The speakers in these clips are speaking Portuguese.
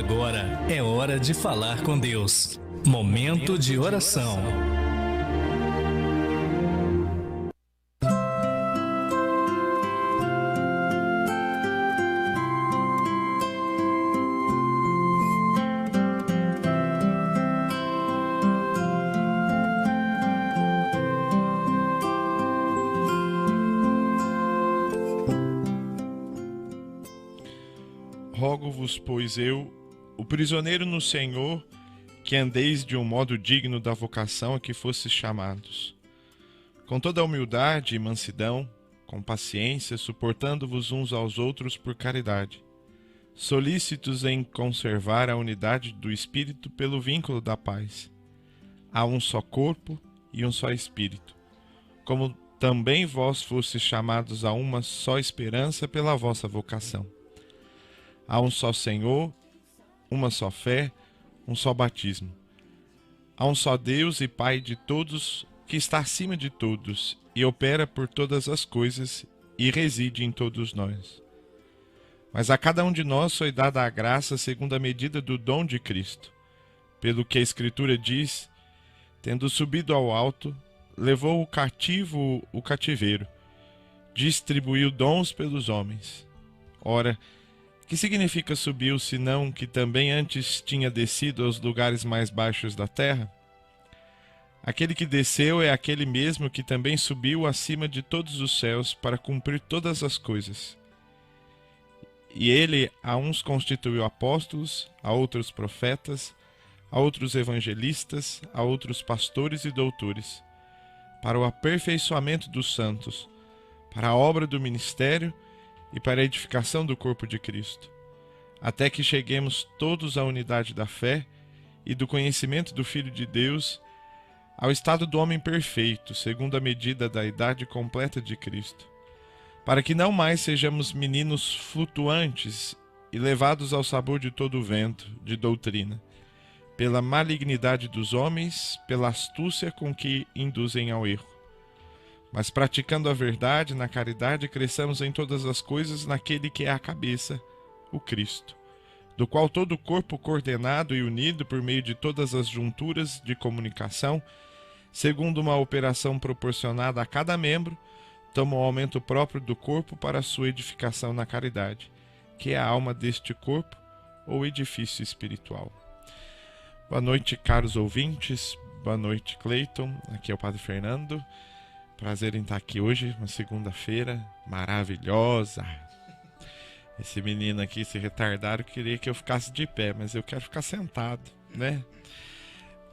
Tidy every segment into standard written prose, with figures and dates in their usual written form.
Agora é hora de falar com Deus. Momento de oração. Rogo-vos, pois eu, o prisioneiro no Senhor, que andeis de um modo digno da vocação a que fostes chamados, com toda a humildade e mansidão, com paciência, suportando-vos uns aos outros por caridade, solícitos em conservar a unidade do Espírito pelo vínculo da paz. Há um só corpo e um só Espírito, como também vós fostes chamados a uma só esperança pela vossa vocação. Há um só Senhor, uma só fé, um só batismo. Há um só Deus e Pai de todos, que está acima de todos e opera por todas as coisas e reside em todos nós. Mas a cada um de nós foi dada a graça segundo a medida do dom de Cristo. Pelo que a Escritura diz, tendo subido ao alto, levou o cativo o cativeiro, distribuiu dons pelos homens. Ora, que significa subiu, senão que também antes tinha descido aos lugares mais baixos da terra? Aquele que desceu é aquele mesmo que também subiu acima de todos os céus para cumprir todas as coisas. E ele a uns constituiu apóstolos, a outros profetas, a outros evangelistas, a outros pastores e doutores, para o aperfeiçoamento dos santos, para a obra do ministério e para a edificação do corpo de Cristo, até que cheguemos todos à unidade da fé e do conhecimento do Filho de Deus, ao estado do homem perfeito, segundo a medida da idade completa de Cristo, para que não mais sejamos meninos flutuantes e levados ao sabor de todo o vento de doutrina, pela malignidade dos homens, pela astúcia com que induzem ao erro. Mas praticando a verdade na caridade, cresçamos em todas as coisas naquele que é a cabeça, o Cristo, do qual todo o corpo coordenado e unido por meio de todas as junturas de comunicação, segundo uma operação proporcionada a cada membro, toma o aumento próprio do corpo para a sua edificação na caridade, que é a alma deste corpo ou edifício espiritual. Boa noite, caros ouvintes. Boa noite, Cleiton. Aqui é o Padre Fernando. Prazer em estar aqui hoje, uma segunda-feira maravilhosa. Esse menino aqui, esse retardado, queria que eu ficasse de pé, mas eu quero ficar sentado, né?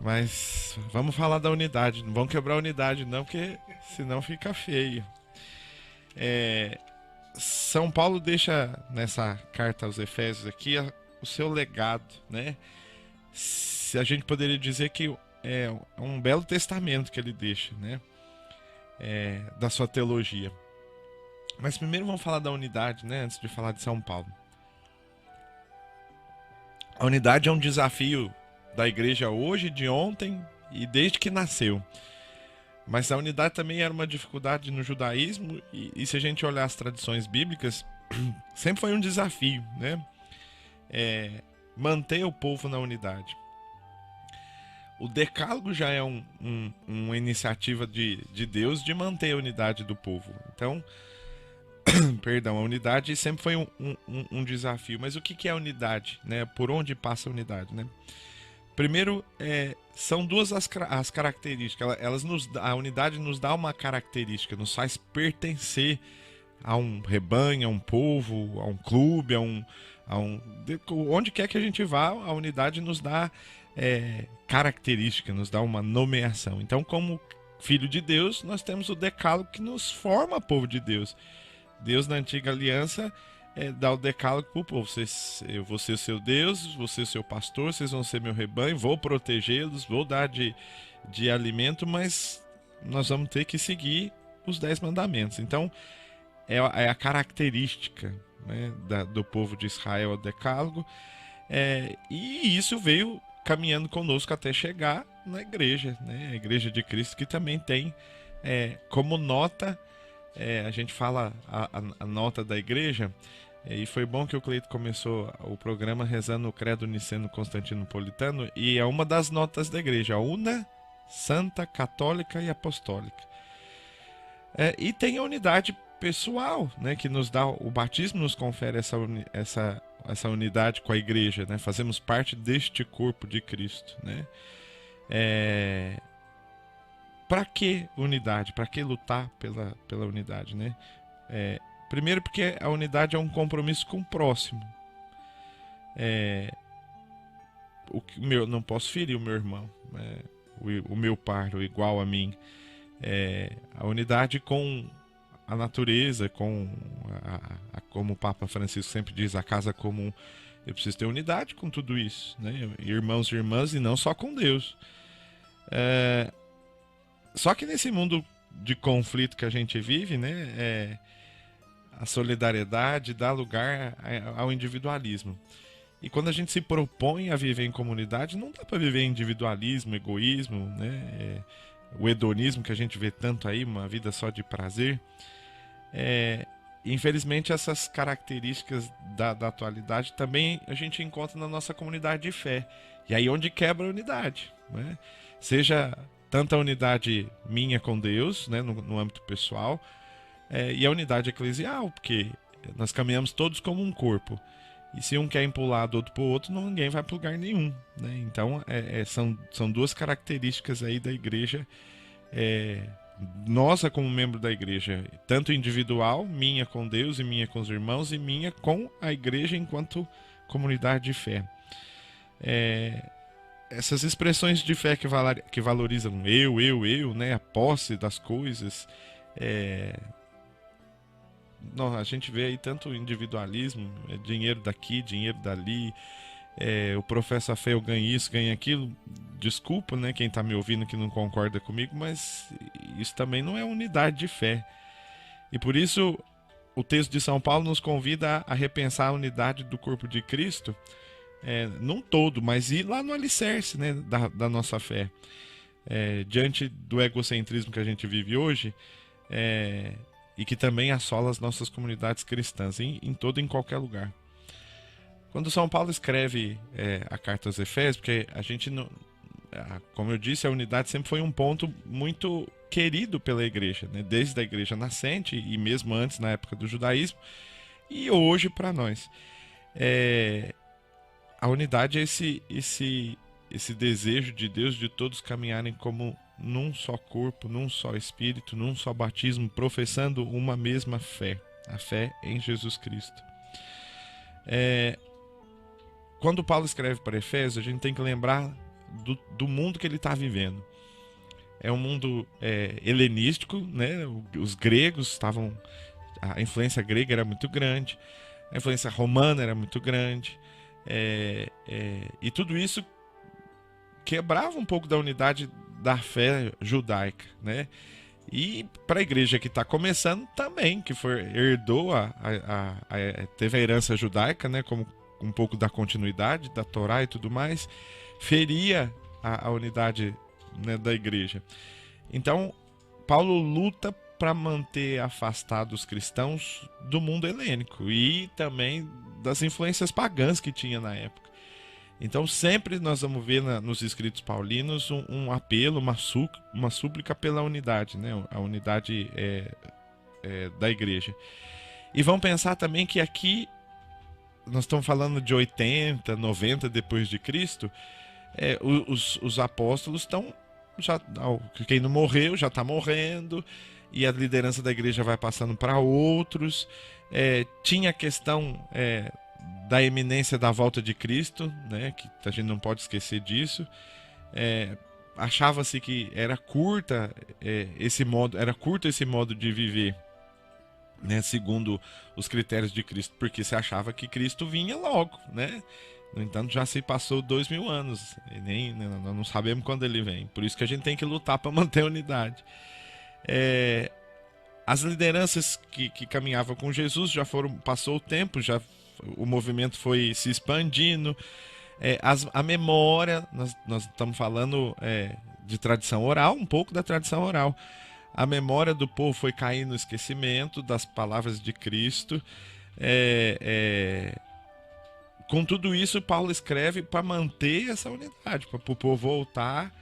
Mas vamos falar da unidade, não vamos quebrar a unidade não, porque senão fica feio. São Paulo deixa nessa carta aos Efésios aqui o seu legado, né? Se a gente poderia dizer que é um belo testamento que ele deixa, né? Da sua teologia. Mas primeiro vamos falar da unidade, né? Antes de falar de São Paulo. A unidade é um desafio da igreja hoje, de ontem e desde que nasceu. Mas a unidade também era uma dificuldade no judaísmo e se a gente olhar as tradições bíblicas, sempre foi um desafio, né? Manter o povo na unidade. O decálogo já é uma iniciativa de Deus de manter a unidade do povo. Então, perdão, a unidade sempre foi um desafio. Mas o que é a unidade, né? Por onde passa a unidade, né? Primeiro, são duas as características. A unidade nos dá uma característica, nos faz pertencer a um rebanho, a um povo, a um clube, onde quer que a gente vá, a unidade nos dá característica, nos dá uma nomeação. Então, como filho de Deus, nós temos o decálogo que nos forma povo de Deus. Deus, na antiga aliança, dá o decálogo para o povo. Eu vou ser o seu Deus, vou ser o seu pastor, vocês vão ser meu rebanho, vou protegê-los, vou dar de alimento, mas nós vamos ter que seguir os 10 mandamentos. Então, é a característica, né, do povo de Israel, o decálogo. E isso veio caminhando conosco até chegar na igreja, né? A igreja de Cristo, que também tem como nota, a gente fala a nota da igreja, E foi bom que o Cleito começou o programa rezando o Credo Niceno-Constantinopolitano, e é uma das notas da igreja, una, santa, católica e apostólica. E tem a unidade pessoal, né, que nos dá, o batismo nos confere essa unidade com a igreja, né? Fazemos parte deste corpo de Cristo, né? Para que unidade? Para que lutar pela unidade, né? Primeiro porque a unidade é um compromisso com o próximo. Não posso ferir o meu irmão, o meu par, o igual a mim. A unidade com a natureza, com como o Papa Francisco sempre diz, a casa comum. Eu preciso ter unidade com tudo isso, né? Irmãos e irmãs, e não só com Deus. Só que nesse mundo de conflito que a gente vive, né, a solidariedade dá lugar ao individualismo. E quando a gente se propõe a viver em comunidade, não dá para viver em individualismo, egoísmo, né? O hedonismo que a gente vê tanto aí, uma vida só de prazer. Infelizmente, essas características da atualidade também a gente encontra na nossa comunidade de fé. E aí onde quebra a unidade, né? Seja tanto a unidade minha com Deus, né, no âmbito pessoal, e a unidade eclesial, porque nós caminhamos todos como um corpo. E se um quer ir para um lado, outro para o outro, ninguém vai para lugar nenhum, né? Então, são duas características aí da igreja, nossa como membro da igreja, tanto individual, minha com Deus e minha com os irmãos, e minha com a igreja enquanto comunidade de fé. Essas expressões de fé que valorizam eu, né, a posse das coisas, a gente vê aí tanto individualismo, dinheiro daqui, dinheiro dali, o professa a fé, eu ganho isso, ganho aquilo. Desculpa, né, quem está me ouvindo que não concorda comigo, mas isso também não é unidade de fé. E por isso o texto de São Paulo nos convida a repensar a unidade do corpo de Cristo, num todo, mas ir lá no alicerce, né, da nossa fé. Diante do egocentrismo que a gente vive hoje, e que também assola as nossas comunidades cristãs, em todo e em qualquer lugar. Quando São Paulo escreve a carta aos Efésios, porque a gente não, como eu disse, a unidade sempre foi um ponto muito querido pela igreja, né? Desde a igreja nascente e mesmo antes, na época do judaísmo, e hoje para nós. A unidade é esse desejo de Deus de todos caminharem como num só corpo, num só espírito, num só batismo, professando uma mesma fé, a fé em Jesus Cristo. Quando Paulo escreve para Efésios, a gente tem que lembrar do mundo que ele está vivendo. É um mundo helenístico, né? Os gregos estavam... A influência grega era muito grande, a influência romana era muito grande, e tudo isso quebrava um pouco da unidade da fé judaica, né? E para a igreja que está começando também, que herdou, teve a herança judaica, né? Como um pouco da continuidade da Torá e tudo mais, feria a unidade, né, da igreja. Então, Paulo luta para manter afastados os cristãos do mundo helênico e também das influências pagãs que tinha na época. Então sempre nós vamos ver nos escritos paulinos um apelo, uma súplica pela unidade, né? A unidade da igreja. E vamos pensar também que aqui nós estamos falando de 80, 90 depois de Cristo. Os apóstolos estão, quem não morreu já está morrendo, e a liderança da igreja vai passando para outros. Tinha a questão da eminência da volta de Cristo, né, que a gente não pode esquecer disso. Achava-se que era curto esse modo de viver, né, segundo os critérios de Cristo, porque se achava que Cristo vinha logo, né? No entanto, já se passou 2000 anos e nós não sabemos quando ele vem. Por isso que a gente tem que lutar para manter a unidade. As lideranças que caminhavam com Jesus passou o tempo, o movimento foi se expandindo. A memória, nós estamos falando de tradição oral, um pouco da tradição oral. A memória do povo foi caindo no esquecimento das palavras de Cristo. Com tudo isso, Paulo escreve para manter essa unidade, para o povo voltar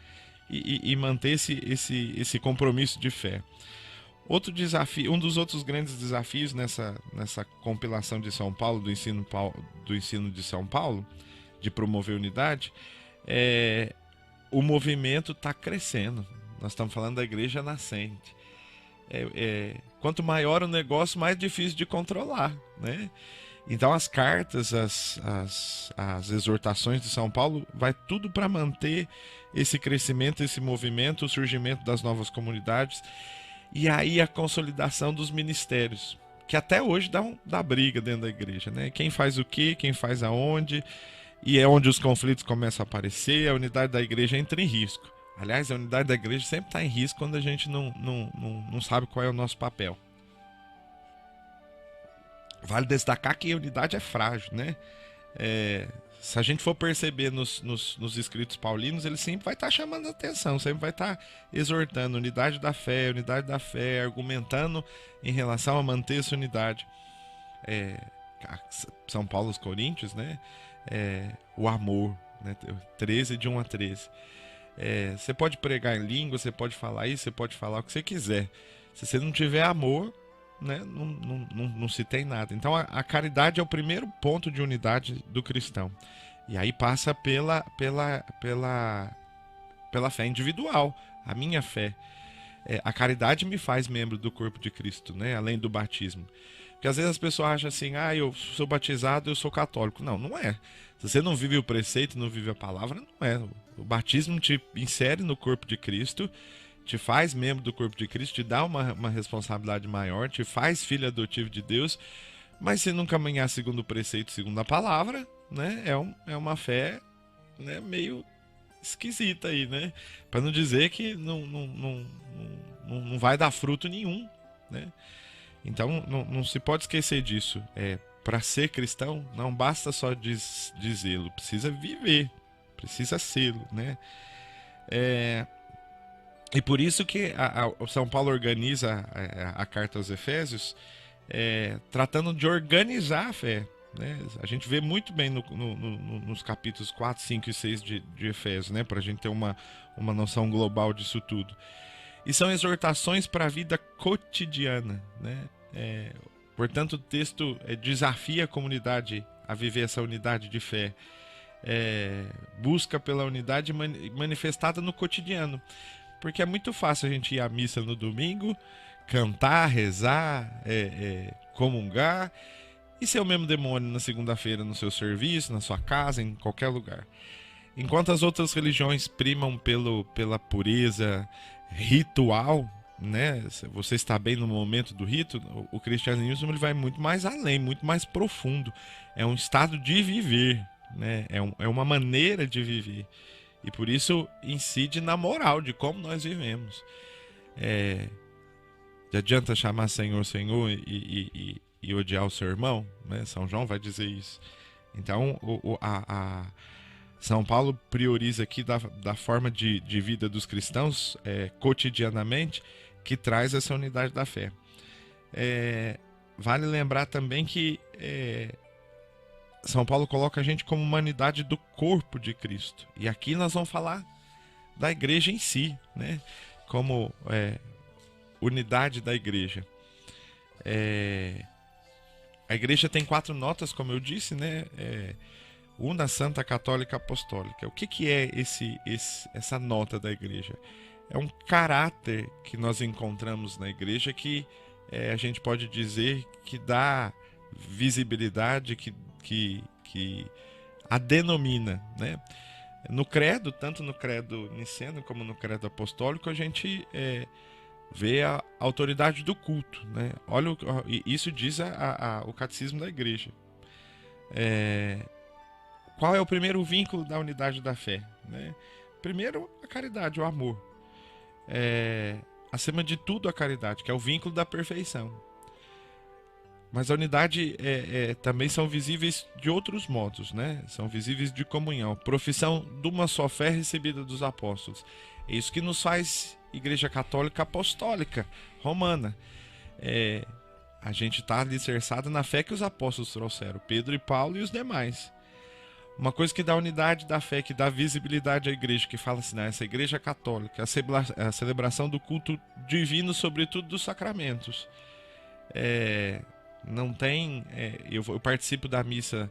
e manter esse compromisso de fé. Outro desafio, um dos outros grandes desafios nessa compilação de São Paulo, do ensino de São Paulo, de promover unidade, o movimento está crescendo. Nós estamos falando da igreja nascente. Quanto maior o negócio, mais difícil de controlar, né? Então as cartas, as exortações de São Paulo, vai tudo para manter esse crescimento, esse movimento, o surgimento das novas comunidades e aí a consolidação dos ministérios, que até hoje dá briga dentro da igreja, né? Quem faz o quê, quem faz aonde, e é onde os conflitos começam a aparecer, a unidade da igreja entra em risco. Aliás, a unidade da igreja sempre está em risco quando a gente não sabe qual é o nosso papel. Vale destacar que a unidade é frágil, né? Se a gente for perceber nos escritos paulinos, ele sempre vai estar chamando a atenção, sempre vai estar exortando unidade da fé, argumentando em relação a manter essa unidade. São Paulo aos Coríntios, né? O amor, né? 13, de 1 a 13. Você pode pregar em língua, você pode falar isso, você pode falar o que você quiser. Se você não tiver amor, né, não se tem nada. Então a caridade é o primeiro ponto de unidade do cristão. E aí passa pela fé individual, a minha fé. A caridade me faz membro do corpo de Cristo, né, além do batismo. Porque às vezes as pessoas acham assim, eu sou batizado, eu sou católico. Não é. Se você não vive o preceito, não vive a palavra, não é. O batismo te insere no corpo de Cristo, te faz membro do corpo de Cristo, te dá uma responsabilidade maior, te faz filho adotivo de Deus, mas se não caminhar segundo o preceito, segundo a palavra, né, é uma fé, né, meio esquisita aí, né? Para não dizer que não vai dar fruto nenhum, né? Então não se pode esquecer disso. Para ser cristão, não basta só dizê-lo, precisa viver, precisa sê-lo, né? E por isso que o São Paulo organiza a carta aos Efésios, tratando de organizar a fé, né? A gente vê muito bem nos capítulos 4, 5 e 6 de Efésios, né? Para a gente ter uma noção global disso tudo. E são exortações para a vida cotidiana, né? Portanto, o texto desafia a comunidade a viver essa unidade de fé. Busca pela unidade manifestada no cotidiano. Porque é muito fácil a gente ir à missa no domingo, cantar, rezar, comungar, e ser o mesmo demônio na segunda-feira no seu serviço, na sua casa, em qualquer lugar. Enquanto as outras religiões primam pela pureza ritual, né? Você está bem no momento do rito, o cristianismo ele vai muito mais além, muito mais profundo. É um estado de viver, né? É uma maneira de viver. E por isso incide na moral de como nós vivemos. Não adianta chamar Senhor, Senhor e odiar o seu irmão, né? São João vai dizer isso. Então, São Paulo prioriza aqui da forma de vida dos cristãos cotidianamente, que traz essa unidade da fé. Vale lembrar também que São Paulo coloca a gente como uma unidade do corpo de Cristo. E aqui nós vamos falar da igreja em si, né? Como unidade da igreja. A igreja tem 4 notas, como eu disse, né? Una, Santa, Católica, Apostólica. O que é essa nota da igreja? É um caráter que nós encontramos na igreja que a gente pode dizer que dá visibilidade, que a denomina, né? No credo, tanto no credo niceno como no credo apostólico, a gente vê a autoridade do culto, né? Olha, isso diz o catecismo da igreja. Qual é o primeiro vínculo da unidade da fé, né? Primeiro, a caridade, o amor. Acima de tudo, a caridade, que é o vínculo da perfeição. Mas a unidade também são visíveis de outros modos, né? São visíveis de comunhão. Profissão de uma só fé recebida dos apóstolos. É isso que nos faz Igreja Católica Apostólica Romana. a gente está alicerçado na fé que os apóstolos trouxeram, Pedro e Paulo e os demais. Uma coisa que dá unidade da fé, que dá visibilidade à igreja, que fala assim, essa igreja católica, a celebração do culto divino, sobretudo dos sacramentos. Não tem... eu participo da missa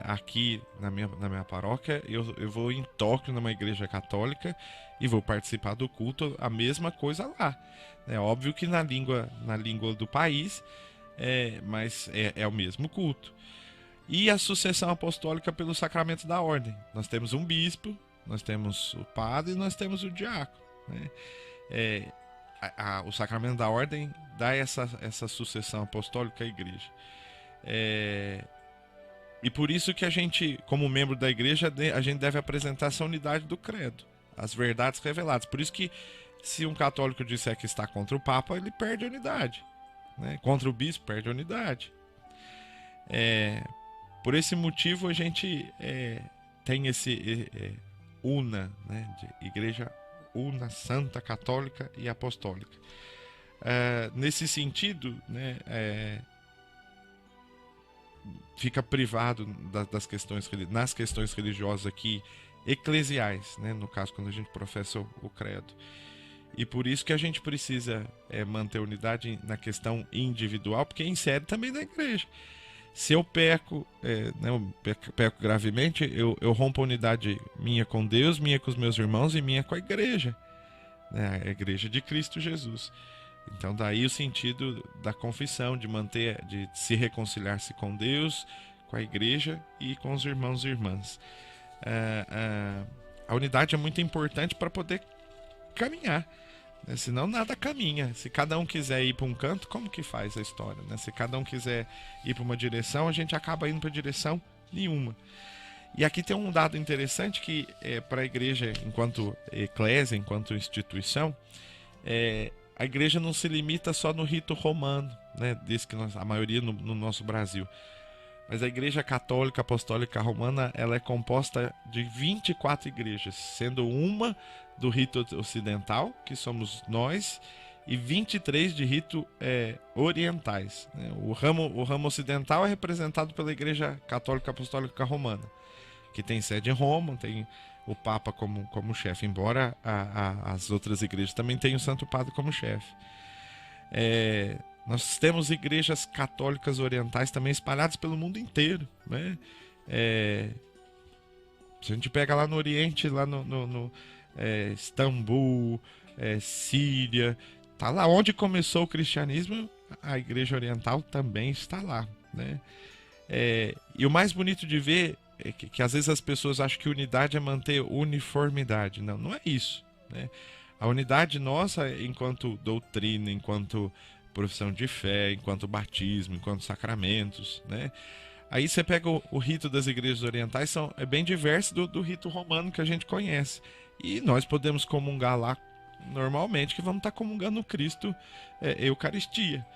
aqui na minha paróquia, eu vou em Tóquio, numa igreja católica, e vou participar do culto, a mesma coisa lá. É óbvio que na língua do país, mas é o mesmo culto. E a sucessão apostólica pelo sacramento da ordem. Nós temos um bispo, nós temos o padre e nós temos o diácono, né? O sacramento da ordem dá essa sucessão apostólica à igreja. E por isso que a gente, como membro da igreja, a gente deve apresentar essa unidade do credo, as verdades reveladas. Por isso que se um católico disser que está contra o Papa, ele perde a unidade, né? Contra o bispo, perde a unidade. Por esse motivo a gente tem esse una, né, de igreja una, santa, católica e apostólica. Nesse sentido, né, fica privado nas questões religiosas aqui, eclesiais, né, no caso quando a gente professa o credo. E por isso que a gente precisa manter unidade na questão individual, porque insere também na igreja. Se eu peco, peco gravemente, eu rompo a unidade minha com Deus, minha com os meus irmãos e minha com a igreja, né? A igreja de Cristo Jesus. Então daí o sentido da confissão, de se reconciliar-se com Deus, com a igreja e com os irmãos e irmãs. A unidade é muito importante para poder caminhar, né? Senão nada caminha. Se cada um quiser ir para um canto, como que faz a história, né? Se cada um quiser ir para uma direção, a gente acaba indo para direção nenhuma. E aqui tem um dado interessante que para a igreja, enquanto eclésia, enquanto instituição, a igreja não se limita só no rito romano, né? Diz que a maioria no nosso Brasil. Mas a igreja católica apostólica romana, ela é composta de 24 igrejas, sendo uma do rito ocidental, que somos nós, e 23 de rito orientais, né? O ramo ocidental é representado pela igreja católica apostólica romana, que tem sede em Roma, tem o Papa como chefe, embora as outras igrejas também tenham o Santo Padre como chefe. Nós temos igrejas católicas orientais também espalhadas pelo mundo inteiro, né? Se a gente pega lá no Oriente, lá no Istambul, Síria, tá lá onde começou o cristianismo, a igreja oriental também está lá, né? E o mais bonito de ver é que às vezes as pessoas acham que unidade é manter uniformidade. Não é isso, né? A unidade nossa, enquanto doutrina, enquanto profissão de fé, enquanto batismo, enquanto sacramentos, né? Aí você pega o rito das igrejas orientais, é bem diverso do rito romano que a gente conhece. E nós podemos comungar lá normalmente, que vamos estar comungando o Cristo, Eucaristia.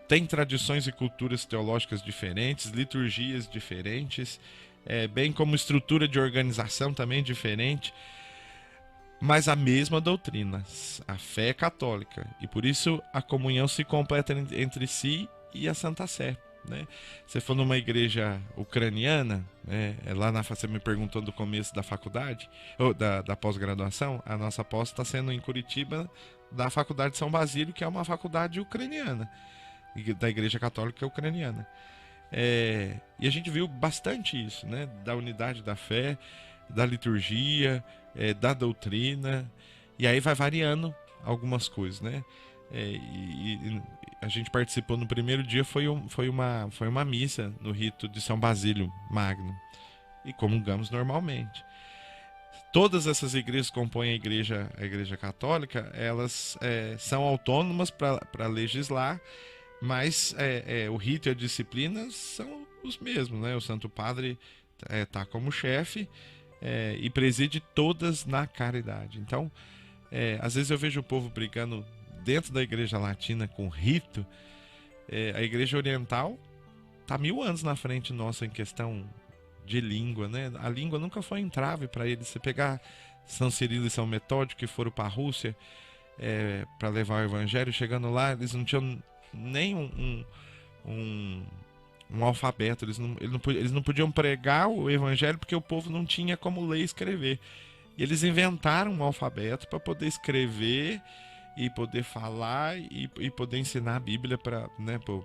Tem tradições e culturas teológicas diferentes, liturgias diferentes, bem como estrutura de organização também diferente, mas a mesma doutrina, a fé é católica, e por isso a comunhão se completa entre si e a Santa Sé, né? Se for numa igreja ucraniana, você me perguntou do começo da faculdade, ou da pós-graduação, a nossa pós está sendo em Curitiba, da Faculdade de São Basílio, que é uma faculdade ucraniana, da Igreja Católica Ucraniana. E a gente viu bastante isso, né? Da unidade da fé, da liturgia, da doutrina, e aí vai variando algumas coisas, né? E a gente participou no primeiro dia, foi uma missa no rito de São Basílio Magno, e comungamos normalmente. Todas essas igrejas que compõem a igreja católica, elas são autônomas para legislar, mas o rito e a disciplina são os mesmos, né? O Santo Padre está como chefe, e preside todas na caridade. Então, às vezes eu vejo o povo brigando dentro da igreja latina com rito. A igreja oriental está 1000 anos na frente nossa em questão de língua, né? A língua nunca foi entrave para eles. Você pegar São Cirilo e São Metódio, que foram para a Rússia, para levar o evangelho. Chegando lá, eles não tinham nem um alfabeto, eles não podiam pregar o evangelho porque o povo não tinha como ler e escrever. E eles inventaram um alfabeto para poder escrever e poder falar e poder ensinar a Bíblia para, né, pro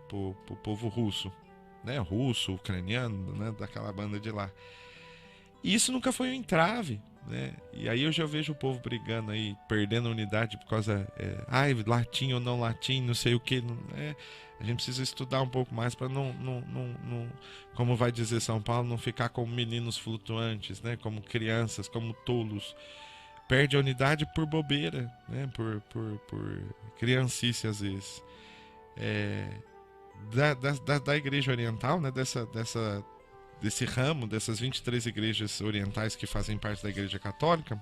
povo russo, né, russo, ucraniano, né, daquela banda de lá. E isso nunca foi um entrave, né? E aí eu já vejo o povo brigando aí, perdendo a unidade por causa, latim ou não latim, não sei o que, a gente precisa estudar um pouco mais para não, como vai dizer São Paulo, não ficar como meninos flutuantes, né? Como crianças, como tolos. Perde a unidade por bobeira, né? Por criancice às vezes. Da igreja oriental, né? Desse ramo, dessas 23 igrejas orientais que fazem parte da igreja católica,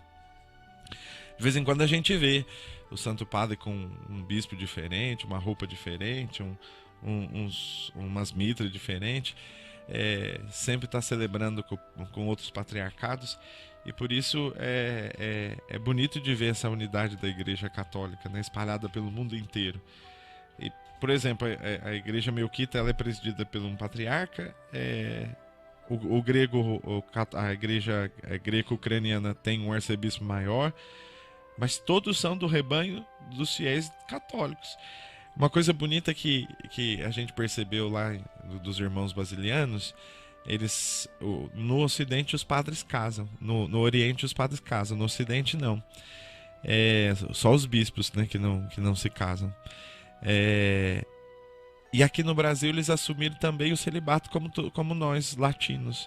de vez em quando a gente vê o Santo Padre com um bispo diferente, uma roupa diferente, umas mitras diferentes, sempre está celebrando com outros patriarcados, e por isso é bonito de ver essa unidade da igreja católica, né, espalhada pelo mundo inteiro. E, por exemplo, a igreja melquita, ela é presidida por um patriarca, a igreja greco-ucraniana tem um arcebispo maior, mas todos são do rebanho dos fiéis católicos. Uma coisa bonita que a gente percebeu lá dos irmãos basilianos, no Ocidente os padres casam, no Oriente os padres casam, no Ocidente não. Só os bispos, né, que não se casam. E aqui no Brasil eles assumiram também o celibato como nós, latinos.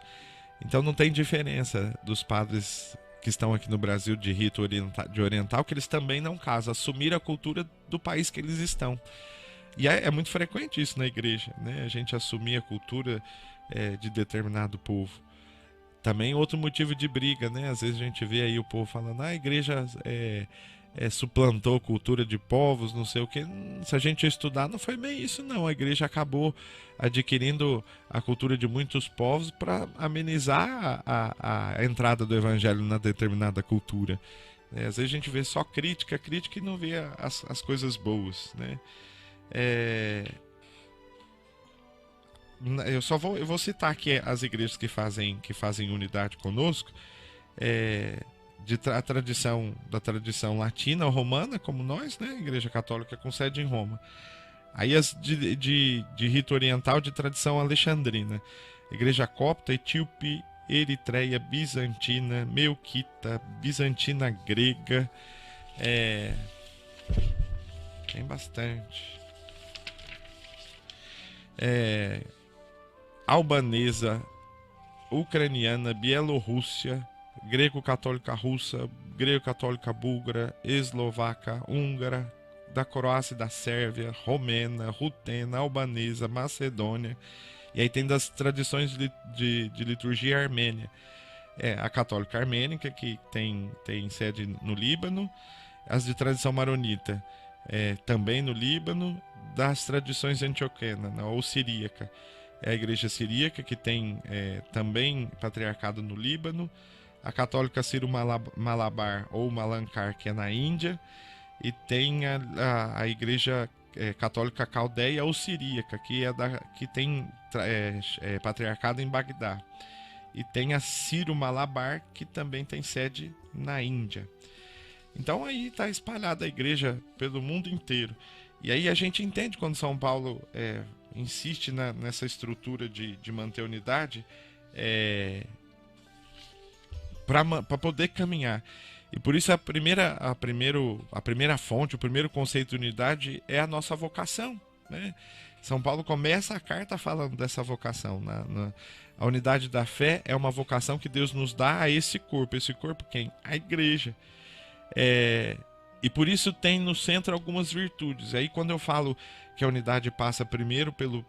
Então não tem diferença dos padres que estão aqui no Brasil de rito oriental, que eles também não casam, assumiram a cultura do país que eles estão. E é muito frequente isso na igreja, né? A gente assumir a cultura de determinado povo. Também outro motivo de briga, né? Às vezes a gente vê aí o povo falando, a igreja suplantou a cultura de povos, não sei o que. Se a gente estudar, não foi bem isso não. A igreja acabou adquirindo a cultura de muitos povos para amenizar a entrada do evangelho na determinada cultura. Às vezes a gente vê só crítica e não vê as coisas boas, né? Eu vou citar aqui as igrejas que fazem unidade conosco, da tradição latina ou romana, como nós, né? Igreja Católica com sede em Roma. Aí as de rito oriental de tradição alexandrina, Igreja Copta, Etíope, Eritreia, Bizantina, Melquita, Bizantina grega, tem bastante. Albanesa, ucraniana, Bielorrússia, greco-católica russa, greco-católica búlgara, eslovaca, húngara, da Croácia e da Sérvia, romena, rutena, albanesa, macedônia. E aí tem das tradições de liturgia armênia. A católica armênica, que tem sede no Líbano, as de tradição maronita, também no Líbano, das tradições antioquena, ou siríaca. A igreja siríaca, que tem também patriarcado no Líbano, a católica Sírio-Malabar ou Malankar, que é na Índia, e tem a igreja católica caldeia ou siríaca, que tem patriarcado em Bagdá, e tem a Sírio-Malabar, que também tem sede na Índia. Então aí está espalhada a igreja pelo mundo inteiro. E aí a gente entende quando São Paulo insiste nessa estrutura de manter a unidade, para poder caminhar. E por isso a primeira fonte, o primeiro conceito de unidade é a nossa vocação, né? São Paulo começa a carta falando dessa vocação. A unidade da fé é uma vocação que Deus nos dá a esse corpo. Esse corpo quem? A igreja. E por isso tem no centro algumas virtudes. Aí quando eu falo que a unidade passa primeiro pelo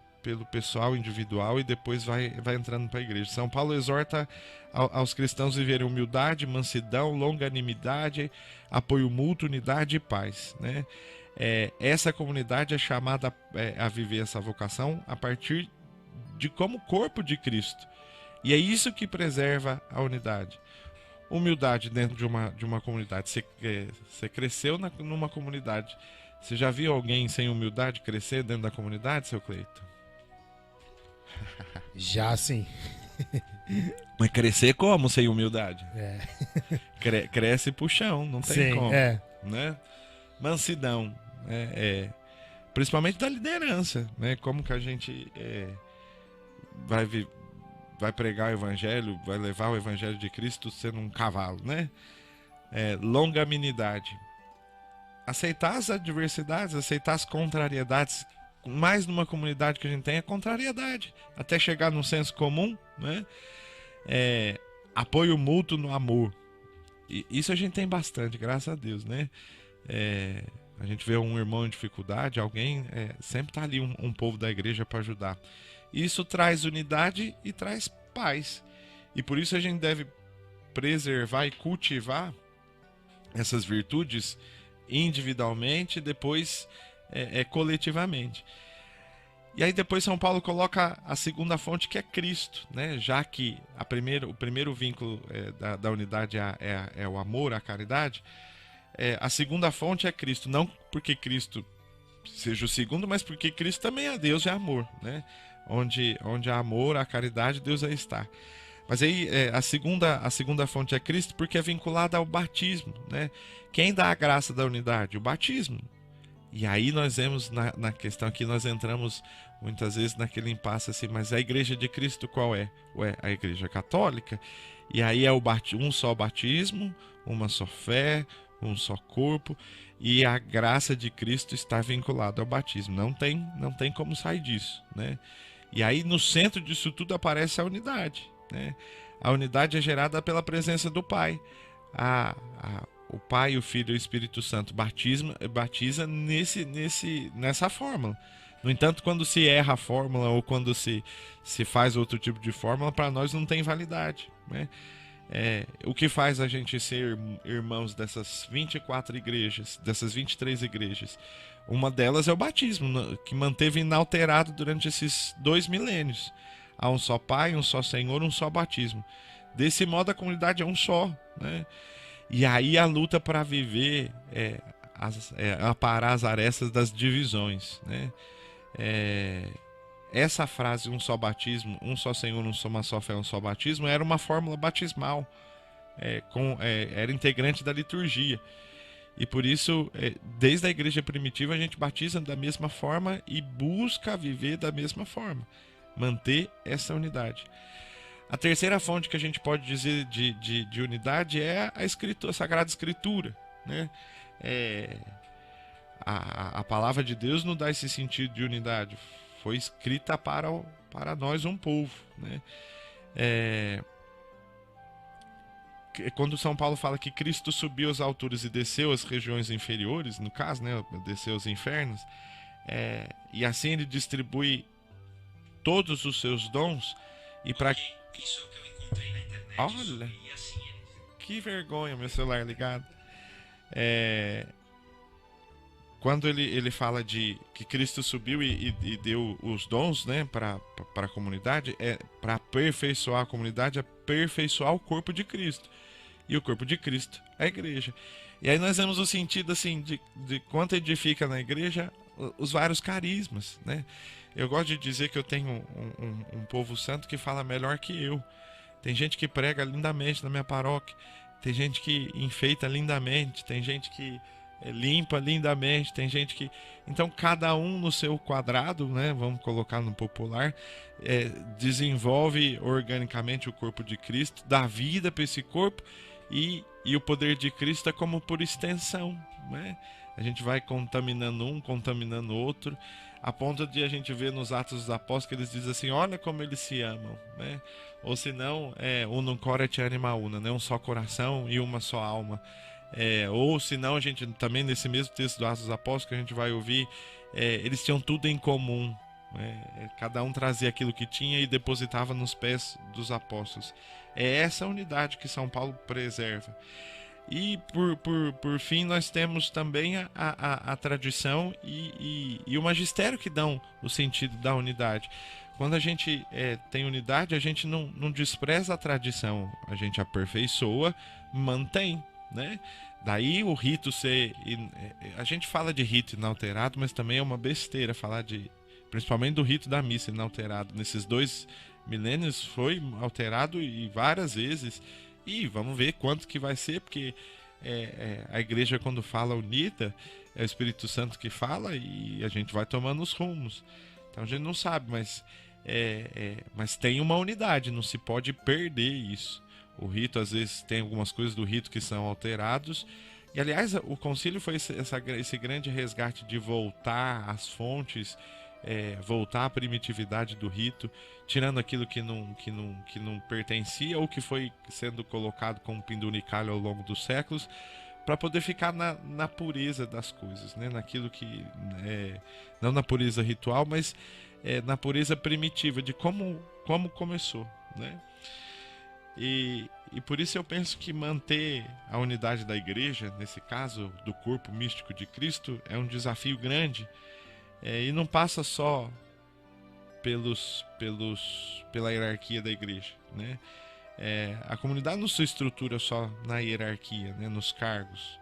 pessoal individual e depois vai entrando para a igreja. São Paulo exorta aos cristãos viverem humildade, mansidão, longanimidade, apoio mútuo, unidade e paz, né? Essa comunidade é chamada a viver essa vocação a partir de como corpo de Cristo. E é isso que preserva a unidade. humildade dentro de uma comunidade. Você cresceu numa comunidade. Você já viu alguém sem humildade crescer dentro da comunidade, seu Cleito? Já sim. Mas crescer como sem humildade? É. Cresce pro chão, não tem Sim, como. é. Né? Mansidão. Principalmente da liderança. Né? Como que a gente vai pregar o evangelho, vai levar o evangelho de Cristo sendo um cavalo, né? Longanimidade. Aceitar as adversidades, aceitar as contrariedades. Mais numa comunidade que a gente tem é contrariedade. Até chegar num senso comum, né? Apoio mútuo no amor. E isso a gente tem bastante, graças a Deus, né? A gente vê um irmão em dificuldade, alguém sempre tá ali um povo da igreja para ajudar. Isso traz unidade e traz paz. E por isso a gente deve preservar e cultivar essas virtudes individualmente e depois coletivamente. E aí depois São Paulo coloca a segunda fonte, que é Cristo, né? Já que o primeiro vínculo da unidade é o amor, a caridade, a segunda fonte é Cristo. Não porque Cristo seja o segundo, mas porque Cristo também é Deus e é amor, né? Onde há amor, a caridade, Deus aí está. Mas aí a segunda fonte é Cristo, porque é vinculada ao batismo, né? Quem dá a graça da unidade? O batismo. E aí nós vemos na questão aqui, nós entramos muitas vezes naquele impasse assim, mas a igreja de Cristo qual é? A igreja católica. E aí é um só batismo, uma só fé, um só corpo, e a graça de Cristo está vinculada ao batismo. Não tem como sair disso, né? E aí no centro disso tudo aparece a unidade, né? A unidade é gerada pela presença do Pai. O Pai, o Filho e o Espírito Santo batiza nessa fórmula. No entanto, quando se erra a fórmula ou quando se faz outro tipo de fórmula, para nós não tem validade, né? O que faz a gente ser irmãos dessas 24 igrejas, dessas 23 igrejas? Uma delas é o batismo, que manteve inalterado durante esses 2 milênios. Há um só Pai, um só Senhor, um só batismo. Desse modo a comunidade é um só, né? E aí a luta para viver aparar as arestas das divisões, né? Essa frase, um só batismo, um só Senhor, uma só fé, um só batismo, era uma fórmula batismal, era integrante da liturgia. E por isso, desde a igreja primitiva, a gente batiza da mesma forma e busca viver da mesma forma, manter essa unidade. A terceira fonte que a gente pode dizer de unidade é a Escritura, a Sagrada Escritura, né? A palavra de Deus nos dá esse sentido de unidade. Foi escrita para nós, um povo, né? Quando São Paulo fala que Cristo subiu às alturas e desceu às regiões inferiores, no caso, né, desceu aos infernos, e assim ele distribui todos os seus dons e para... Olha, que vergonha, meu celular ligado. Quando ele fala de que Cristo subiu e deu os dons, né, para a comunidade, para aperfeiçoar a comunidade, aperfeiçoar o corpo de Cristo. E o corpo de Cristo é a igreja. E aí nós vemos o sentido assim de quanto edifica na igreja os vários carismas, né? Eu gosto de dizer que eu tenho um povo santo que fala melhor que eu. Tem gente que prega lindamente na minha paróquia, tem gente que enfeita lindamente, tem gente que limpa lindamente, tem gente que... Então cada um no seu quadrado, né, vamos colocar no popular, desenvolve organicamente o corpo de Cristo, dá vida para esse corpo, e o poder de Cristo é como por extensão, né? A gente vai contaminando um, contaminando o outro, a ponto de a gente ver nos Atos dos Apóstolos que eles dizem assim, olha como eles se amam, né? Ou se não, unum cor et anima una, né? Um só coração e uma só alma. Ou se não, a gente também nesse mesmo texto do Atos dos Apóstolos que a gente vai ouvir, eles tinham tudo em comum, né? Cada um trazia aquilo que tinha e depositava nos pés dos apóstolos. É essa unidade que São Paulo preserva. E por fim nós temos também a tradição e o magistério que dão o sentido da unidade. quando a gente tem unidade, a gente não despreza a tradição, a gente aperfeiçoa, mantém, né? Daí o rito ser... A gente fala de rito inalterado, mas também é uma besteira falar principalmente do rito da missa inalterado. Nesses 2 milênios foi alterado e várias vezes. E vamos ver quanto que vai ser, porque a igreja, quando fala unida, é o Espírito Santo que fala e a gente vai tomando os rumos. Então a gente não sabe, mas tem uma unidade, não se pode perder isso. O rito, às vezes, tem algumas coisas do rito que são alterados. E, aliás, o concílio foi esse grande resgate de voltar às fontes, voltar à primitividade do rito, tirando aquilo que não pertencia ou que foi sendo colocado como penduricalho ao longo dos séculos, para poder ficar na pureza das coisas, né? Naquilo que... não na pureza ritual, mas na pureza primitiva, de como começou, né? E por isso eu penso que manter a unidade da igreja, nesse caso do corpo místico de Cristo, é um desafio grande, e não passa só pela hierarquia da igreja, né? A comunidade não se estrutura só na hierarquia, né, nos cargos.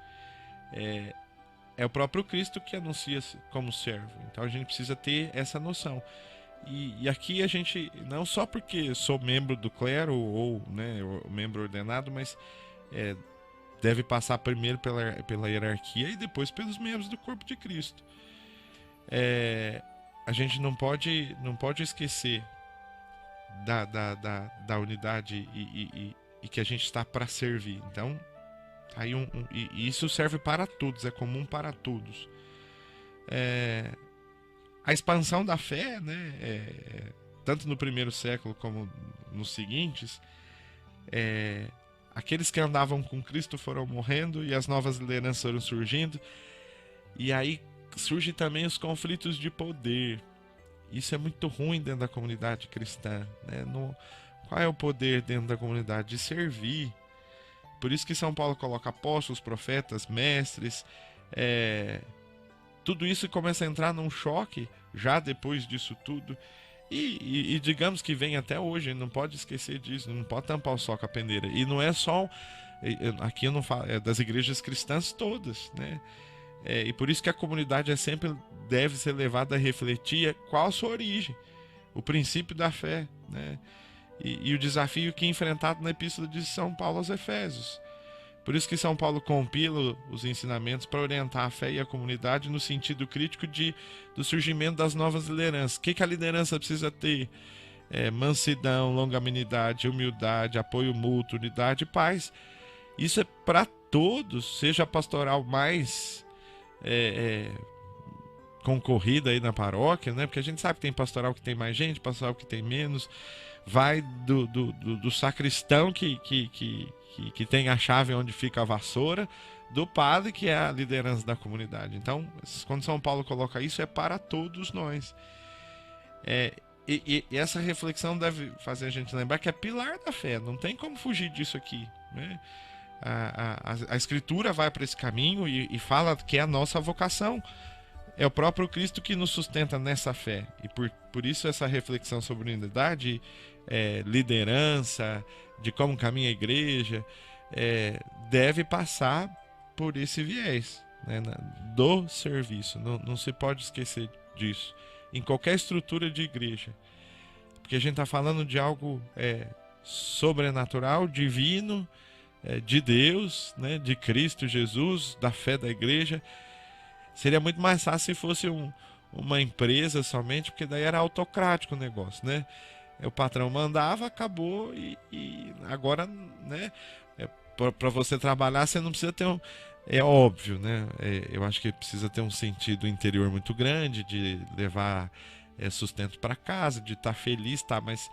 É o próprio Cristo que anuncia-se como servo. Então a gente precisa ter essa noção. E aqui a gente, não só porque sou membro do clero ou, né, membro ordenado, mas deve passar primeiro pela hierarquia e depois pelos membros do corpo de Cristo. A gente não pode esquecer da unidade e que a gente está para servir. Então, aí e isso serve para todos, é comum para todos. A expansão da fé, né, tanto no primeiro século como nos seguintes, aqueles que andavam com Cristo foram morrendo e as novas lideranças foram surgindo, e aí surgem também os conflitos de poder. Isso é muito ruim dentro da comunidade cristã, né? Qual é o poder dentro da comunidade? De servir. Por isso que São Paulo coloca apóstolos, profetas, mestres, tudo isso começa a entrar num choque já depois disso tudo. E digamos que vem até hoje, não pode esquecer disso, não pode tampar o sol com a peneira. E não é só, aqui eu não falo, é das igrejas cristãs todas, né? E por isso que a comunidade sempre deve ser levada a refletir qual a sua origem, o princípio da fé, né? E o desafio que é enfrentado na Epístola de São Paulo aos Efésios. Por isso que São Paulo compila os ensinamentos para orientar a fé e a comunidade no sentido crítico do surgimento das novas lideranças. O que a liderança precisa ter? Mansidão, longanimidade, humildade, apoio mútuo, unidade e paz. Isso é para todos, seja a pastoral mais concorrida aí na paróquia, né? Porque a gente sabe que tem pastoral que tem mais gente, pastoral que tem menos. Vai do sacristão que tem a chave onde fica a vassoura, do padre que é a liderança da comunidade. Então, quando São Paulo coloca isso, é para todos nós. E essa reflexão deve fazer a gente lembrar que é pilar da fé, não tem como fugir disso aqui, né? A Escritura vai para esse caminho e fala que é a nossa vocação. É o próprio Cristo que nos sustenta nessa fé. E por isso essa reflexão sobre unidade, liderança, de como caminha a igreja, deve passar por esse viés, né, do serviço. Não se pode esquecer disso. Em qualquer estrutura de igreja. Porque a gente está falando de algo sobrenatural, divino, de Deus, né, de Cristo Jesus, da fé da igreja. Seria muito mais fácil se fosse uma empresa somente, porque daí era autocrático o negócio, né? O patrão mandava, acabou, e agora, né, para você trabalhar, você não precisa ter é óbvio, né? Eu acho que precisa ter um sentido interior muito grande, de levar sustento para casa, de estar feliz, tá? Mas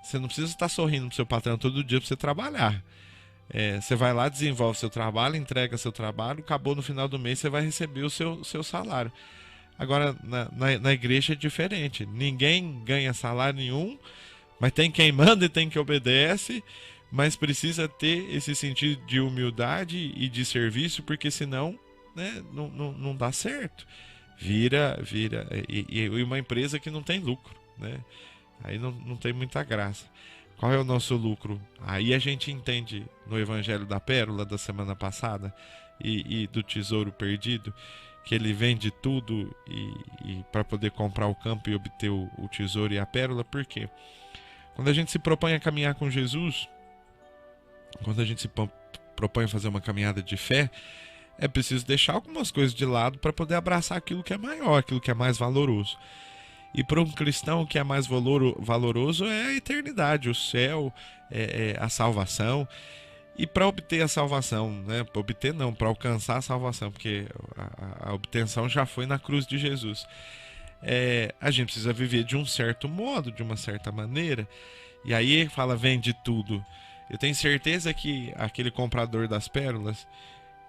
você não precisa estar sorrindo pro seu patrão todo dia para você trabalhar. Você vai lá, desenvolve seu trabalho, entrega seu trabalho, acabou no final do mês, você vai receber o seu salário. Agora, na igreja é diferente. Ninguém ganha salário nenhum, mas tem quem manda e tem quem obedece, mas precisa ter esse sentido de humildade e de serviço, porque senão, né, não dá certo. Vira e uma empresa que não tem lucro, né? Aí não tem muita graça. Qual é o nosso lucro? Aí a gente entende no Evangelho da Pérola da semana passada e do tesouro perdido, que ele vende tudo e para poder comprar o campo e obter o tesouro e a pérola. Por quê? Quando a gente se propõe a caminhar com Jesus, quando a gente se propõe a fazer uma caminhada de fé, é preciso deixar algumas coisas de lado para poder abraçar aquilo que é maior, aquilo que é mais valoroso. E para um cristão, o que é mais valoroso é a eternidade, o céu, a salvação. E para obter a salvação, né? Para obter não, para alcançar a salvação, porque a obtenção já foi na cruz de Jesus. A gente precisa viver de um certo modo, de uma certa maneira. E aí ele fala, vende tudo. Eu tenho certeza que aquele comprador das pérolas,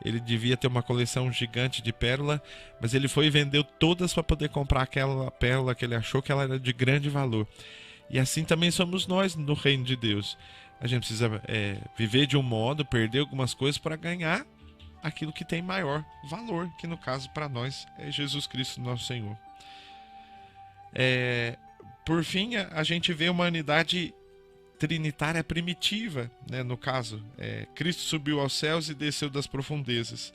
ele devia ter uma coleção gigante de pérola, mas ele foi e vendeu todas para poder comprar aquela pérola que ele achou que ela era de grande valor. E assim também somos nós no reino de Deus. A gente precisa viver de um modo, perder algumas coisas para ganhar aquilo que tem maior valor, que no caso para nós é Jesus Cristo, nosso Senhor. Por fim, a gente vê uma unidade trinitária primitiva, né? No caso, Cristo subiu aos céus e desceu das profundezas.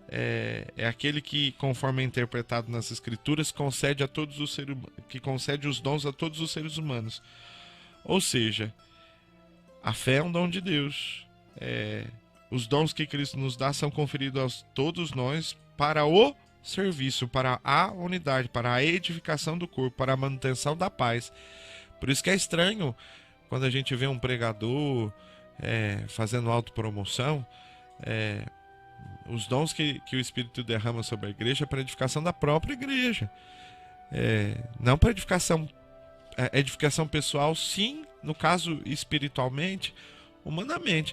É aquele que, conforme é interpretado nas Escrituras, concede os dons a todos os seres humanos. Ou seja, a fé é um dom de Deus. Os dons que Cristo nos dá são conferidos a todos nós para o serviço, para a unidade, para a edificação do corpo, para a manutenção da paz. Por isso que é estranho quando a gente vê um pregador fazendo autopromoção. Os dons que o Espírito derrama sobre a igreja é para a edificação da própria igreja. Não para edificação pessoal, sim, no caso espiritualmente, humanamente,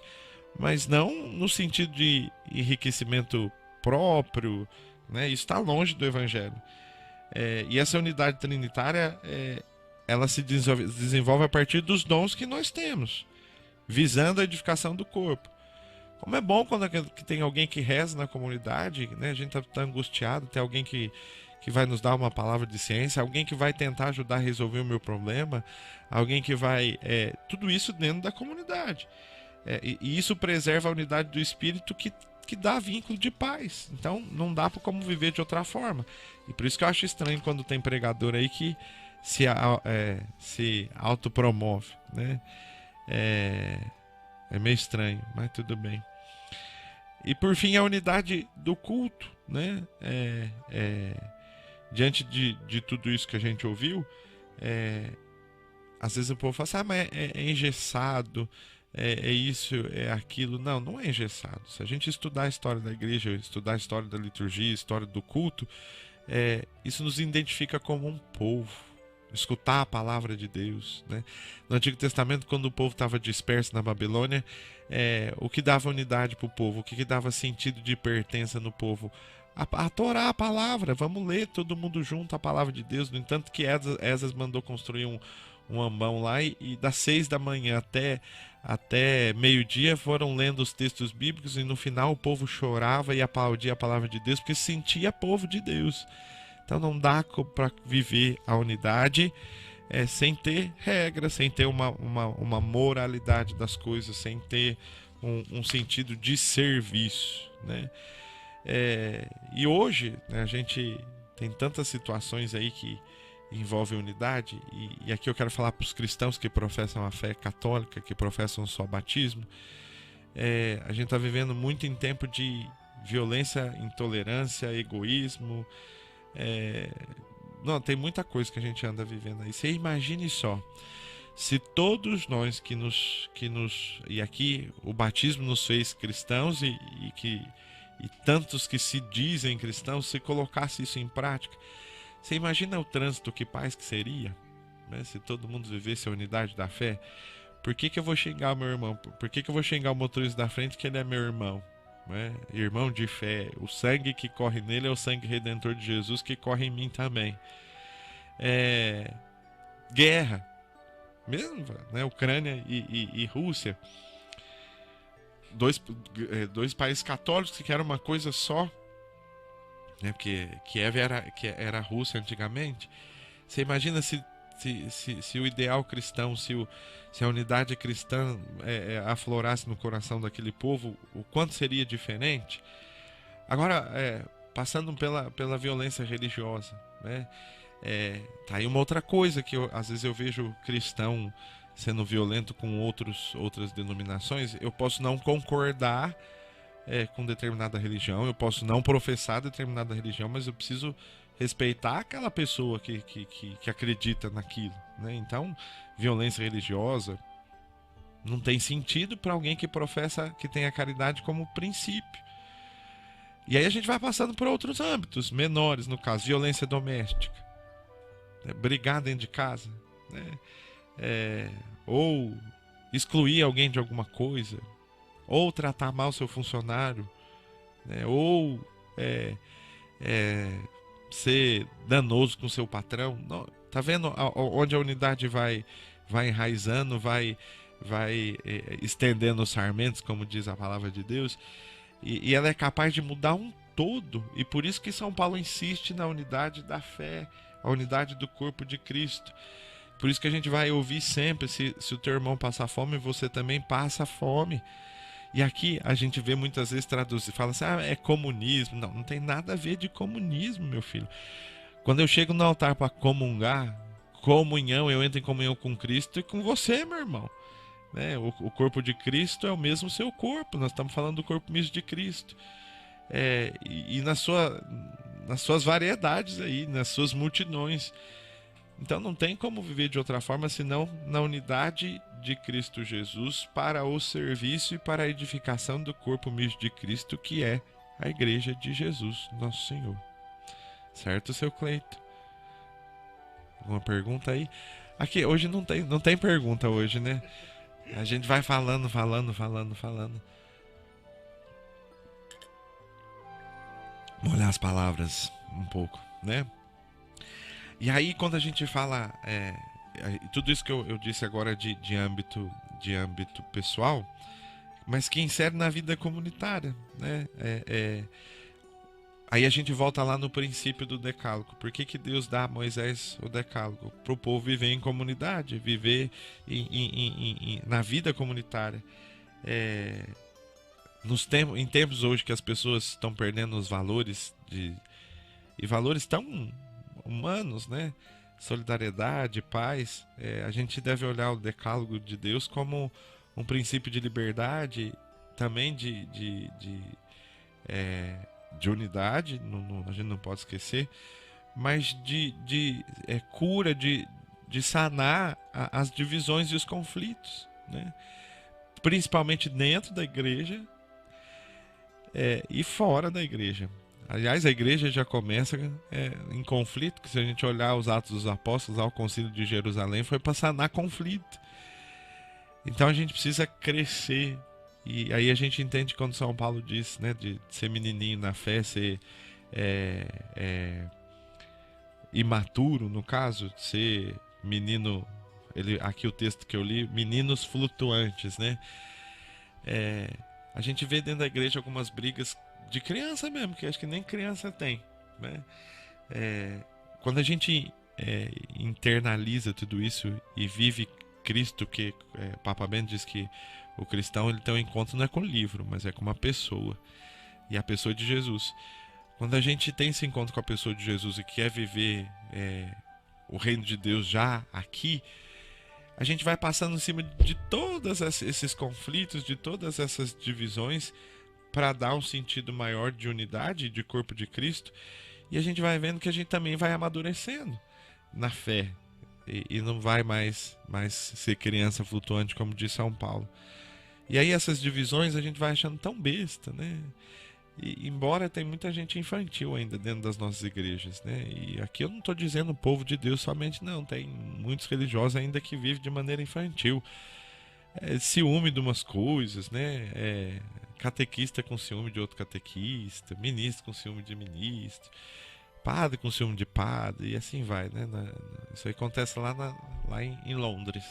mas não no sentido de enriquecimento próprio, né? Isso está longe do Evangelho. E essa unidade trinitária, ela se desenvolve a partir dos dons que nós temos, visando a edificação do corpo. Como é bom quando tem alguém que reza na comunidade, né? A gente está angustiado, tem alguém que vai nos dar uma palavra de ciência, alguém que vai tentar ajudar a resolver o meu problema, alguém que vai... tudo isso dentro da comunidade. E isso preserva a unidade do Espírito que dá vínculo de paz. Então não dá para como viver de outra forma. E por isso que eu acho estranho quando tem pregador aí que se autopromove, né? É meio estranho, mas tudo bem. E por fim, a unidade do culto, né? Diante de tudo isso que a gente ouviu, às vezes o povo fala assim, mas é engessado, é isso, é aquilo. Não é engessado. Se a gente estudar a história da igreja, estudar a história da liturgia, a história do culto, isso nos identifica como um povo. Escutar a palavra de Deus, né? No Antigo Testamento, quando o povo estava disperso na Babilônia, o que dava unidade para o povo, o que dava sentido de pertença no povo? A Torá, a palavra. Vamos ler todo mundo junto a palavra de Deus. No entanto que Esdras mandou construir um ambão lá e das 6 da manhã até meio-dia foram lendo os textos bíblicos e no final o povo chorava e aplaudia a palavra de Deus porque sentia povo de Deus. Então não dá para viver a unidade sem ter regras, sem ter uma moralidade das coisas, sem ter um sentido de serviço, né? E hoje, né, a gente tem tantas situações aí que envolvem unidade, e aqui eu quero falar para os cristãos que professam a fé católica, que professam só batismo. A gente está vivendo muito em tempo de violência, intolerância, egoísmo. Tem muita coisa que a gente anda vivendo aí. Você imagine só, se todos nós e aqui o batismo nos fez cristãos e tantos que se dizem cristãos, se colocasse isso em prática, você imagina o trânsito, que paz que seria, né? Se todo mundo vivesse a unidade da fé. Por que eu vou xingar o meu irmão? Por que eu vou xingar o motorista da frente que ele é meu irmão? Né? Irmão de fé, o sangue que corre nele é o sangue redentor de Jesus que corre em mim também. Guerra, mesmo, né? Ucrânia e Rússia, dois países católicos que eram uma coisa só, né? Porque Kiev era a Rússia antigamente. Você imagina se se o ideal cristão, se a unidade cristã aflorasse no coração daquele povo, o quanto seria diferente. Agora, passando pela violência religiosa, né? Tá aí uma outra coisa que às vezes eu vejo cristão sendo violento com outras denominações. Eu posso não concordar com determinada religião, eu posso não professar determinada religião, mas eu preciso respeitar aquela pessoa que acredita naquilo, né? Então, violência religiosa não tem sentido para alguém que professa, que tem a caridade como princípio. E aí a gente vai passando por outros âmbitos menores, no caso, violência doméstica, né? Brigar dentro de casa, né? Ou excluir alguém de alguma coisa, ou tratar mal seu funcionário, né? Ou ser danoso com seu patrão. Não, tá vendo onde a unidade vai enraizando, vai estendendo os sarmentos, como diz a palavra de Deus, e ela é capaz de mudar um todo. E por isso que São Paulo insiste na unidade da fé, a unidade do corpo de Cristo. Por isso que a gente vai ouvir sempre: se o teu irmão passa fome, você também passa fome. E aqui a gente vê muitas vezes traduzir, fala assim: é comunismo. Não tem nada a ver de comunismo, meu filho. Quando eu chego no altar para comungar, comunhão, eu entro em comunhão com Cristo e com você, meu irmão, né? O corpo de Cristo é o mesmo seu corpo. Nós estamos falando do corpo místico de Cristo, e nas suas variedades aí, nas suas multidões. Então não tem como viver de outra forma senão na unidade de Cristo Jesus, para o serviço e para a edificação do corpo místico de Cristo, que é a igreja de Jesus, nosso Senhor. Certo, seu Cleito? Alguma pergunta aí? Aqui, hoje não tem pergunta hoje, né? A gente vai falando. Molhar as palavras um pouco, né? E aí, quando a gente fala tudo isso que eu disse agora de âmbito pessoal, mas que insere na vida comunitária, né? Aí a gente volta lá no princípio do decálogo. Por que Deus dá a Moisés o decálogo? Para o povo viver em comunidade, viver na vida comunitária. Em tempos hoje que as pessoas estão perdendo os valores e valores tão humanos, né? Solidariedade, paz, a gente deve olhar o decálogo de Deus como um princípio de liberdade, também de unidade, a gente não pode esquecer, mas de cura, de sanar as divisões e os conflitos, né? Principalmente dentro da igreja e fora da igreja. Aliás, a igreja já começa em conflito, que se a gente olhar os Atos dos Apóstolos, ao Concílio de Jerusalém, foi para sanar conflito. Então a gente precisa crescer. E aí a gente entende quando São Paulo diz, né, de ser menininho na fé, ser imaturo, no caso, ser menino. Aqui o texto que eu li, meninos flutuantes, né? A gente vê dentro da igreja algumas brigas de criança mesmo, que acho que nem criança tem, né? Quando a gente internaliza tudo isso e vive Cristo, que Papa Bento diz que o cristão, ele tem um encontro não é com o livro, mas é com uma pessoa, e a pessoa de Jesus. Quando a gente tem esse encontro com a pessoa de Jesus e quer viver o reino de Deus já aqui, a gente vai passando em cima de todos esses conflitos, de todas essas divisões, para dar um sentido maior de unidade, de corpo de Cristo. E a gente vai vendo que a gente também vai amadurecendo na fé, e não vai mais ser criança flutuante, como diz São Paulo. E aí essas divisões a gente vai achando tão besta, né? E embora tem muita gente infantil ainda dentro das nossas igrejas, né? E aqui eu não estou dizendo o povo de Deus somente, não. Tem muitos religiosos ainda que vivem de maneira infantil. Ciúme de umas coisas, né? Catequista com ciúme de outro catequista, ministro com ciúme de ministro, padre com ciúme de padre, e assim vai, né? Isso aí acontece lá em Londres,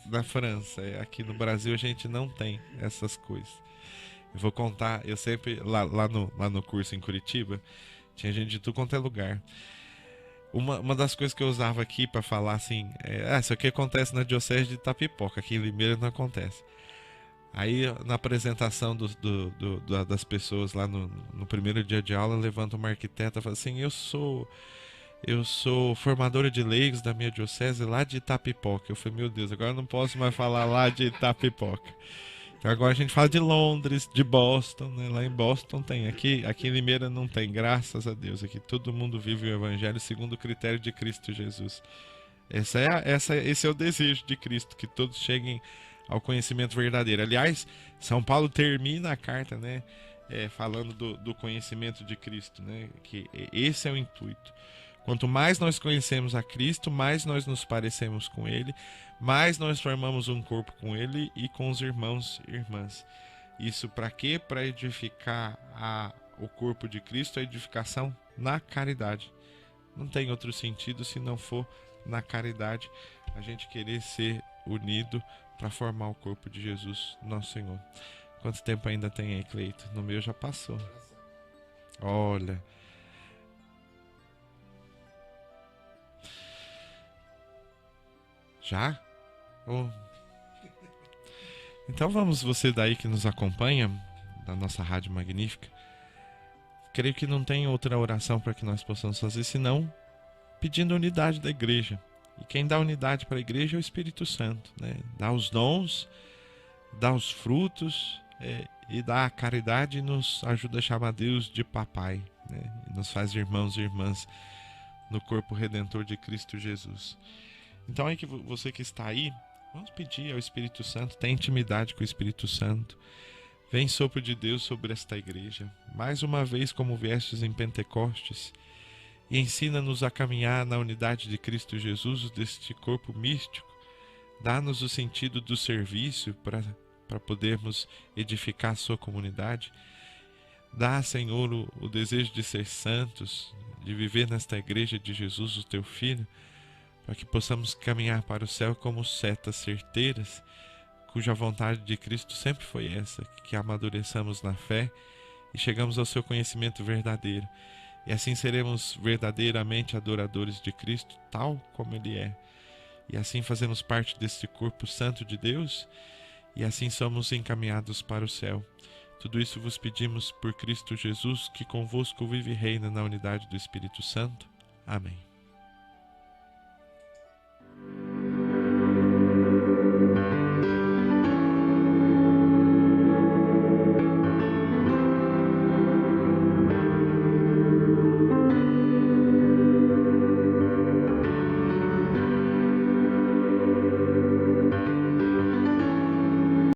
na França. Aqui no Brasil a gente não tem essas coisas. Eu vou contar, eu sempre, lá no curso em Curitiba, tinha gente de tudo quanto é lugar. Uma das coisas que eu usava aqui para falar assim, isso aqui acontece na Diocese de Itapipoca, aqui em Limeira não acontece. Aí na apresentação das pessoas lá no primeiro dia de aula, levanta uma arquiteta e fala assim: eu sou formadora de leigos da minha diocese lá de Itapipoca. Eu falei: meu Deus, agora eu não posso mais falar lá de Itapipoca. Então agora a gente fala de Londres, de Boston, né? Lá em Boston tem, aqui em Limeira não tem, graças a Deus. Aqui todo mundo vive o Evangelho segundo o critério de Cristo Jesus. Esse é o desejo de Cristo, que todos cheguem ao conhecimento verdadeiro. Aliás, São Paulo termina a carta, né, falando do conhecimento de Cristo, né, que esse é o intuito. Quanto mais nós conhecemos a Cristo, mais nós nos parecemos com Ele, mais nós formamos um corpo com Ele e com os irmãos e irmãs. Isso para quê? Para edificar o corpo de Cristo, a edificação na caridade. Não tem outro sentido se não for na caridade, a gente querer ser unido para formar o corpo de Jesus, nosso Senhor. Quanto tempo ainda tem aí, Cleito? No meu já passou. Olha. Já? Oh. Então vamos, você daí que nos acompanha, da nossa Rádio Magnífica. Creio que não tem outra oração para que nós possamos fazer, senão pedindo a unidade da igreja. E quem dá unidade para a igreja é o Espírito Santo, né? Dá os dons, dá os frutos, e dá a caridade e nos ajuda a chamar Deus de papai, né? E nos faz irmãos e irmãs no corpo redentor de Cristo Jesus. Então aí que você que está aí, vamos pedir ao Espírito Santo, tenha intimidade com o Espírito Santo. Vem sopro de Deus sobre esta igreja, mais uma vez como viestes em Pentecostes, e ensina-nos a caminhar na unidade de Cristo Jesus, deste corpo místico. Dá-nos o sentido do serviço para podermos edificar a sua comunidade. Dá, Senhor, o desejo de ser santos, de viver nesta igreja de Jesus, o teu Filho, para que possamos caminhar para o céu como setas certeiras, cuja vontade de Cristo sempre foi essa, que amadureçamos na fé e chegamos ao seu conhecimento verdadeiro. E assim seremos verdadeiramente adoradores de Cristo, tal como Ele é. E assim fazemos parte deste corpo santo de Deus, e assim somos encaminhados para o céu. Tudo isso vos pedimos por Cristo Jesus, que convosco vive e reina na unidade do Espírito Santo. Amém.